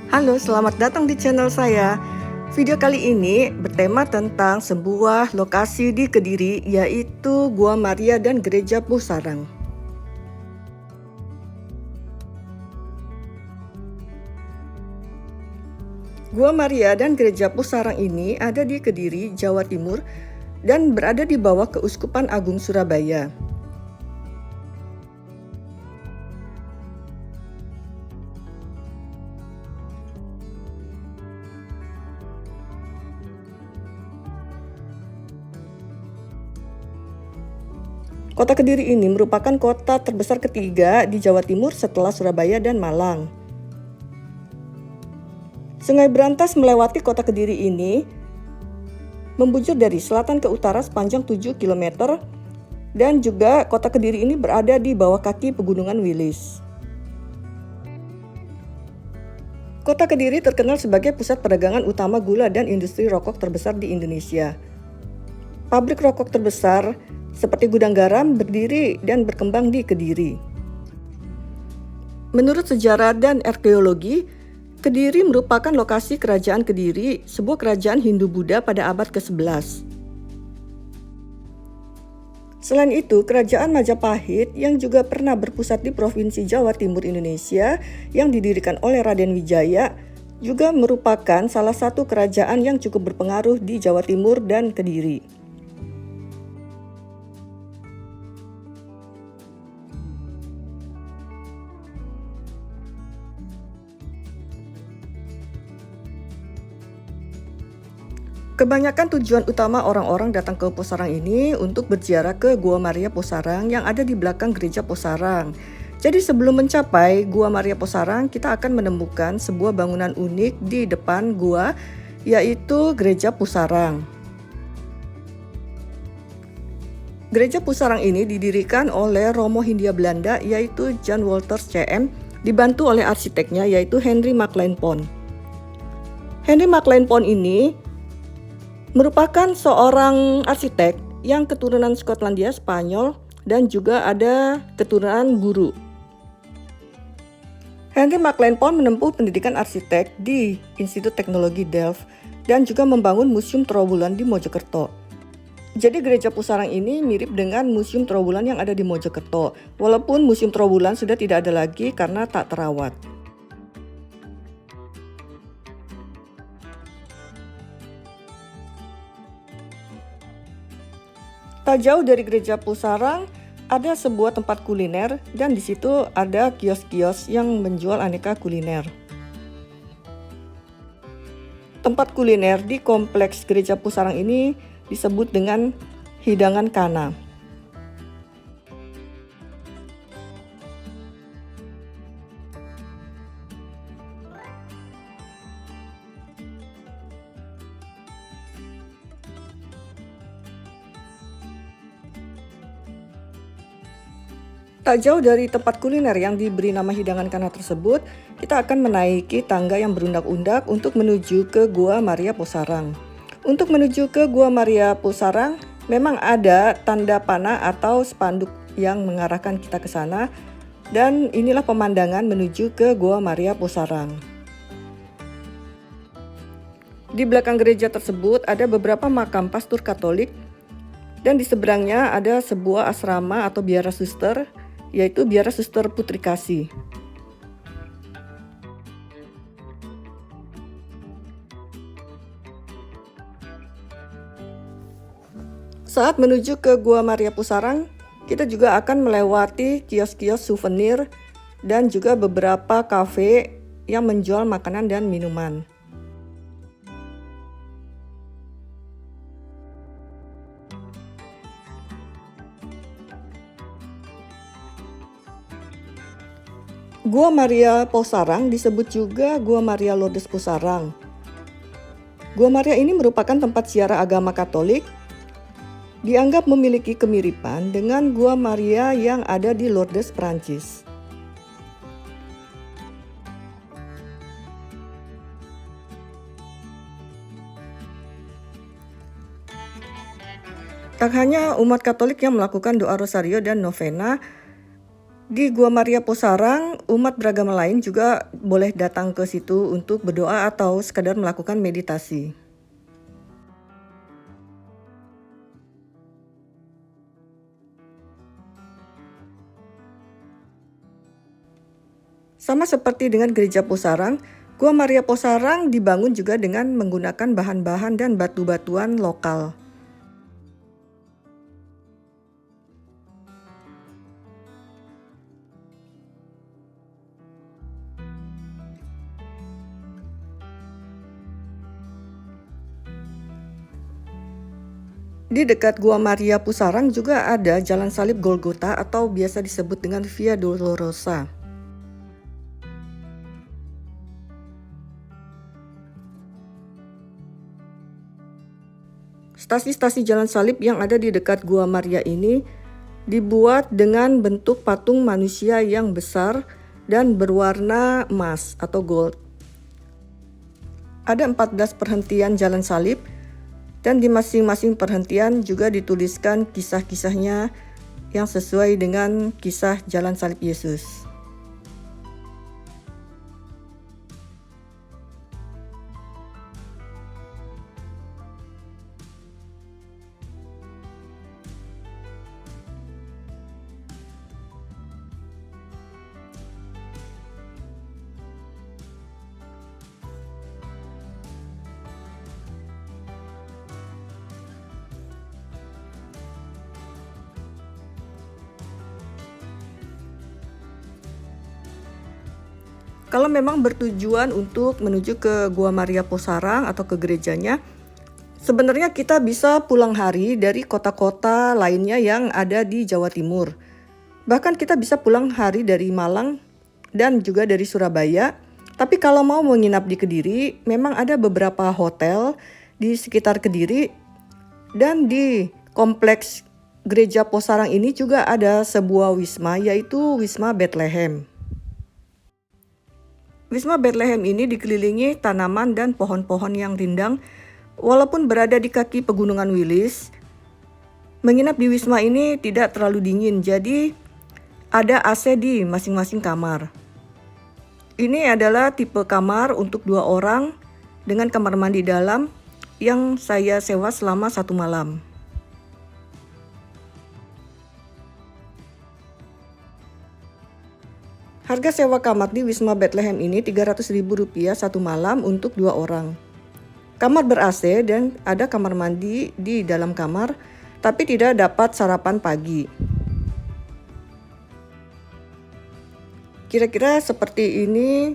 Halo, selamat datang di channel saya. Video kali ini bertema tentang sebuah lokasi di Kediri, yaitu Gua Maria dan Gereja Pusarang. Gua Maria dan Gereja Pusarang ini ada di Kediri, Jawa Timur, dan berada di bawah Keuskupan Agung Surabaya. Kota Kediri ini merupakan kota terbesar ketiga di Jawa Timur setelah Surabaya dan Malang. Sungai Brantas melewati kota Kediri ini, membujur dari selatan ke utara sepanjang 7 km, dan juga kota Kediri ini berada di bawah kaki Pegunungan Wilis. Kota Kediri terkenal sebagai pusat perdagangan utama gula dan industri rokok terbesar di Indonesia. Pabrik rokok terbesar seperti gudang garam berdiri dan berkembang di Kediri. Menurut sejarah dan arkeologi, Kediri merupakan lokasi kerajaan Kediri, sebuah kerajaan Hindu-Buddha pada abad ke-11. Selain itu, kerajaan Majapahit yang juga pernah berpusat di Provinsi Jawa Timur Indonesia yang didirikan oleh Raden Wijaya juga merupakan salah satu kerajaan yang cukup berpengaruh di Jawa Timur dan Kediri. Kebanyakan tujuan utama orang-orang datang ke Pusarang ini untuk berziarah ke Gua Maria Pusarang yang ada di belakang Gereja Pusarang. Jadi sebelum mencapai Gua Maria Pusarang, kita akan menemukan sebuah bangunan unik di depan gua, yaitu Gereja Pusarang. Gereja Pusarang ini didirikan oleh Romo Hindia Belanda, yaitu Jan Wolters CM, dibantu oleh arsiteknya yaitu Henry Maclean Pond. Henry Maclean Pond ini merupakan seorang arsitek yang keturunan Skotlandia Spanyol dan juga ada keturunan guru. Henry Maclean Pond menempuh pendidikan arsitek di Institut Teknologi Delft dan juga membangun Museum Trowulan di Mojokerto. Jadi Gereja Pusarang ini mirip dengan Museum Trowulan yang ada di Mojokerto, walaupun Museum Trowulan sudah tidak ada lagi karena tak terawat. Tak jauh dari Gereja Pusarang ada sebuah tempat kuliner dan di situ ada kios-kios yang menjual aneka kuliner. Tempat kuliner di kompleks Gereja Pusarang ini disebut dengan hidangan Kana. Tak jauh dari tempat kuliner yang diberi nama hidangan Kana tersebut, kita akan menaiki tangga yang berundak-undak untuk menuju ke Gua Maria Pusarang. Untuk menuju ke Gua Maria Pusarang, memang ada tanda panah atau spanduk yang mengarahkan kita ke sana, dan inilah pemandangan menuju ke Gua Maria Pusarang. Di belakang gereja tersebut ada beberapa makam pastor Katolik, dan di seberangnya ada sebuah asrama atau biara suster, yaitu Biara Suster Putri Kasih. Saat menuju ke Gua Maria Pusarang, kita juga akan melewati kios-kios souvenir dan juga beberapa kafe yang menjual makanan dan minuman. Gua Maria Pusarang disebut juga Gua Maria Lourdes Pusarang. Gua Maria ini merupakan tempat ziarah agama Katolik, dianggap memiliki kemiripan dengan Gua Maria yang ada di Lourdes, Prancis. Tak hanya umat Katolik yang melakukan doa rosario dan novena, Di Gua Maria Posarang, umat beragama lain juga boleh datang ke situ untuk berdoa atau sekadar melakukan meditasi. Sama seperti dengan Gereja Posarang, Gua Maria Posarang dibangun juga dengan menggunakan bahan-bahan dan batu-batuan lokal. Di dekat Gua Maria Posarang juga ada Jalan Salib Golgota atau biasa disebut dengan Via Dolorosa. Stasi-stasi jalan salib yang ada di dekat Gua Maria ini dibuat dengan bentuk patung manusia yang besar dan berwarna emas atau gold. Ada 14 perhentian jalan salib dan di masing-masing perhentian juga dituliskan kisah-kisahnya yang sesuai dengan kisah jalan salib Yesus. Kalau memang bertujuan untuk menuju ke Gua Maria Posarang atau ke gerejanya, sebenarnya kita bisa pulang hari dari kota-kota lainnya yang ada di Jawa Timur. Bahkan kita bisa pulang hari dari Malang dan juga dari Surabaya. Tapi kalau mau menginap di Kediri, memang ada beberapa hotel di sekitar Kediri. Dan di kompleks Gereja Posarang ini juga ada sebuah wisma, yaitu Wisma Bethlehem. Wisma Bethlehem ini dikelilingi tanaman dan pohon-pohon yang rindang. Walaupun berada di kaki Pegunungan Wilis, menginap di wisma ini tidak terlalu dingin, jadi ada AC di masing-masing kamar. Ini adalah tipe kamar untuk 2 orang dengan kamar mandi dalam yang saya sewa selama 1 malam. Harga sewa kamar di Wisma Bethlehem ini Rp300.000 1 malam untuk 2 orang. Kamar ber-AC dan ada kamar mandi di dalam kamar, tapi tidak dapat sarapan pagi. Kira-kira seperti ini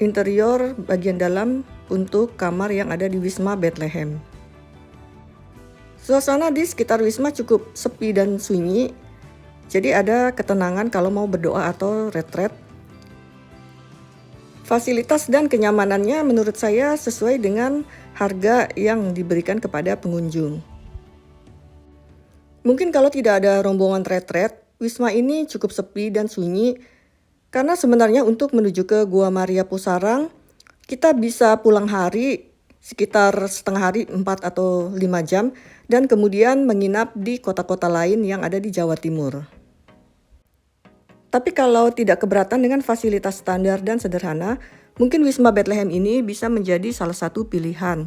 interior bagian dalam untuk kamar yang ada di Wisma Bethlehem. Suasana di sekitar Wisma cukup sepi dan sunyi, jadi ada ketenangan kalau mau berdoa atau retret. Fasilitas dan kenyamanannya menurut saya sesuai dengan harga yang diberikan kepada pengunjung. Mungkin kalau tidak ada rombongan retret, Wisma ini cukup sepi dan sunyi, karena sebenarnya untuk menuju ke Gua Maria Posarang, kita bisa pulang hari sekitar setengah hari 4 atau 5 jam, dan kemudian menginap di kota-kota lain yang ada di Jawa Timur. Tapi kalau tidak keberatan dengan fasilitas standar dan sederhana, mungkin Wisma Bethlehem ini bisa menjadi salah satu pilihan.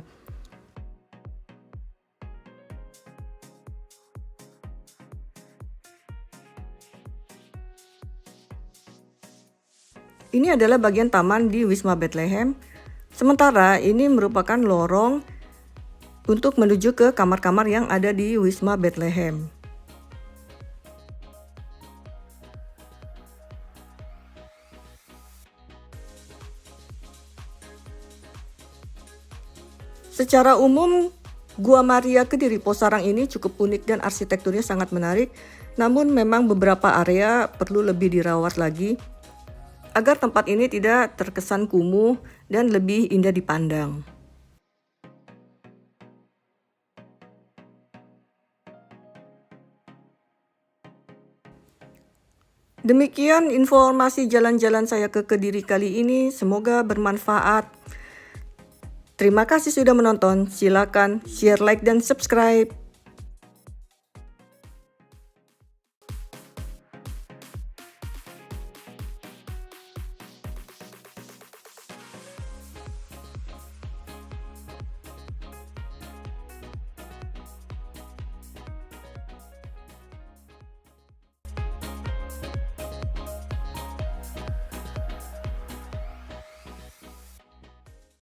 Ini adalah bagian taman di Wisma Bethlehem. Sementara ini merupakan lorong untuk menuju ke kamar-kamar yang ada di Wisma Bethlehem. Secara umum, Gua Maria Kediri Posarang ini cukup unik dan arsitekturnya sangat menarik, namun memang beberapa area perlu lebih dirawat lagi agar tempat ini tidak terkesan kumuh dan lebih indah dipandang. Demikian informasi jalan-jalan saya ke Kediri kali ini, semoga bermanfaat. Terima kasih sudah menonton, silakan share, like, dan subscribe.